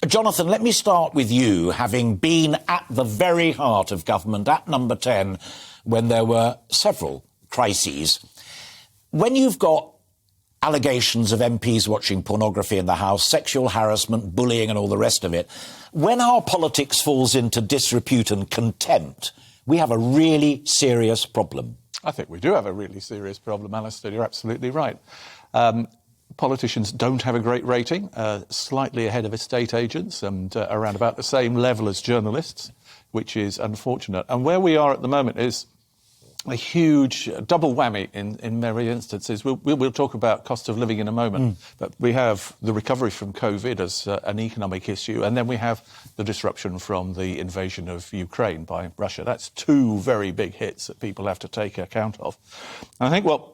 Jonathan, let me start with you, having been at the very heart of government at Number 10 when there were several crises. When you've got allegations of MPs watching pornography in the House, sexual harassment, bullying and all the rest of it, when our politics falls into disrepute and contempt, we have a really serious problem. I think we do have a really serious problem, Alistair. You're absolutely right. Politicians don't have a great rating, slightly ahead of estate agents and around about the same level as journalists, which is unfortunate. And where we are at the moment is a huge double whammy in many instances. We'll talk about cost of living in a moment, but we have the recovery from COVID as an economic issue, and then we have the disruption from the invasion of Ukraine by Russia. That's two very big hits that people have to take account of. And I think what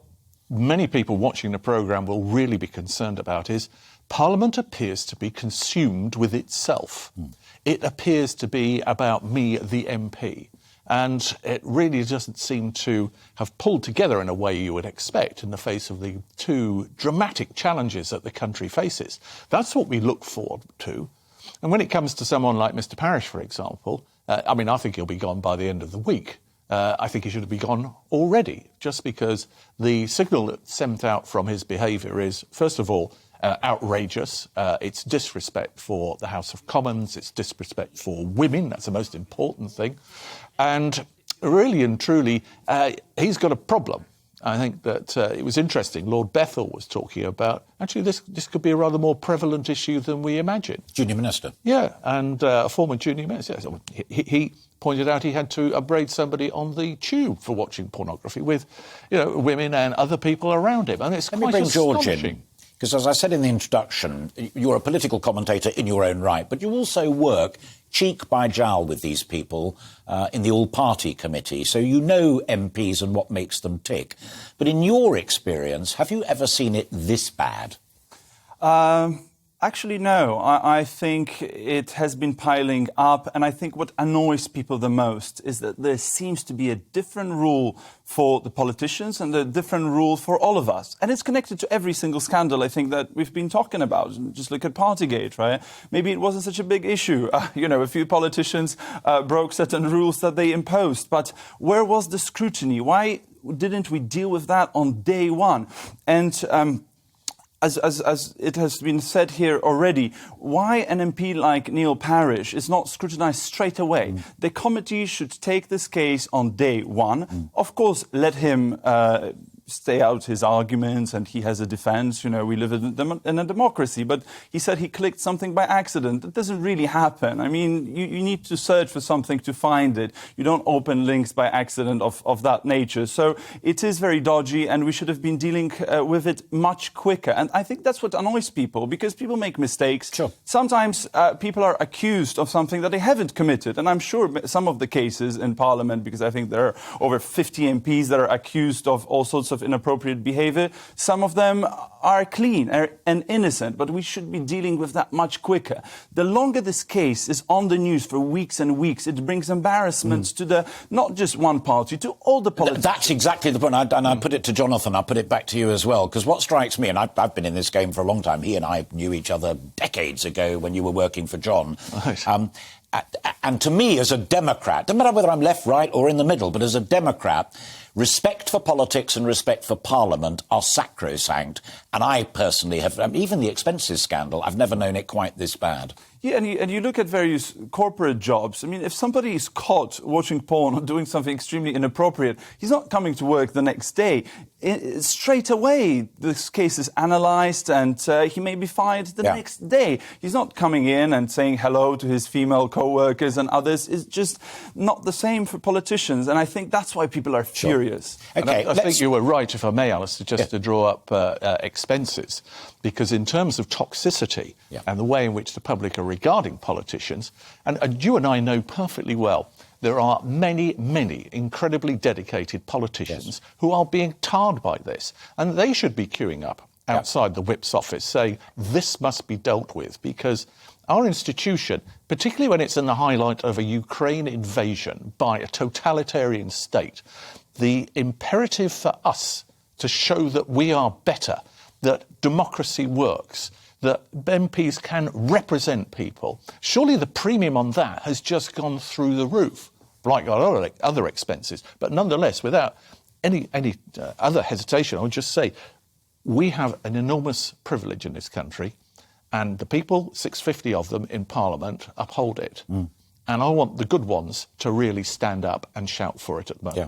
many people watching the programme will really be concerned about is Parliament appears to be consumed with itself. It appears to be about me, the MP. And it really doesn't seem to have pulled together in a way you would expect in the face of the two dramatic challenges that the country faces. That's what we look forward to. And when it comes to someone like Mr Parish, for example, I think he'll be gone by the end of the week. I think he should be gone already, just because the signal that's sent out from his behaviour is, first of all, outrageous. It's disrespect for the House of Commons. It's disrespect for women. That's the most important thing. And really and truly, he's got a problem. I think that it was interesting. Lord Bethell was talking about, actually, this could be a rather more prevalent issue than we imagine. Junior Minister. Yeah, and a former junior minister. He pointed out he had to upbraid somebody on the tube for watching pornography with, women and other people around him. And it's quite astonishing. Because as I said in the introduction, you're a political commentator in your own right, but you also work cheek by jowl with these people in the all-party committee, so you know MPs and what makes them tick. But in your experience, have you ever seen it this bad? Actually, no. I think it has been piling up, and I think what annoys people the most is that there seems to be a different rule for the politicians and a different rule for all of us. And it's connected to every single scandal, I think, that we've been talking about. Just look at Partygate, right? Maybe it wasn't such a big issue. A few politicians broke certain rules that they imposed. But where was the scrutiny? Why didn't we deal with that on day one? And as it has been said here already, why an MP like Neil Parish is not scrutinised straight away? The committee should take this case on day one. Of course, let him stay out his arguments, and he has a defence. We live in a democracy. But he said he clicked something by accident. That doesn't really happen. I mean, you need to search for something to find it. You don't open links by accident of that nature. So it is very dodgy, and we should have been dealing with it much quicker. And I think that's what annoys people, because people make mistakes. Sure. Sometimes people are accused of something that they haven't committed. And I'm sure some of the cases in Parliament, because I think there are over 50 MPs that are accused of all sorts of inappropriate behaviour. Some of them are clean and innocent, but we should be dealing with that much quicker. The longer this case is on the news for weeks and weeks, it brings embarrassment to not just one party, to all the politicians. That's exactly the point. And I put it to Jonathan, I'll put it back to you as well, because what strikes me, and I've been in this game for a long time, he and I knew each other decades ago when you were working for John. Right. And to me, as a Democrat, doesn't matter whether I'm left, right or in the middle, but as a Democrat, respect for politics and respect for Parliament are sacrosanct. And I personally have, even the expenses scandal, I've never known it quite this bad. Yeah, and you look at various corporate jobs. I mean, if somebody is caught watching porn or doing something extremely inappropriate, he's not coming to work the next day. Straight away, this case is analysed, and he may be fired the next day. He's not coming in and saying hello to his female co-workers and others. It's just not the same for politicians, and I think that's why people are furious. Okay, I think you were right, if I may, Alistair, just to draw up expenses, because in terms of toxicity and the way in which the public are regarding politicians, and you and I know perfectly well, there are many, many incredibly dedicated politicians who are being tarred by this, and they should be queuing up outside the Whip's office saying this must be dealt with, because our institution, particularly when it's in the highlight of a Ukraine invasion by a totalitarian state, the imperative for us to show that we are better, that democracy works, that MPs can represent people. Surely the premium on that has just gone through the roof, like other expenses. But nonetheless, without any other hesitation, I would just say we have an enormous privilege in this country, and the people, 650 of them in Parliament, uphold it. And I want the good ones to really stand up and shout for it at the moment. Yeah.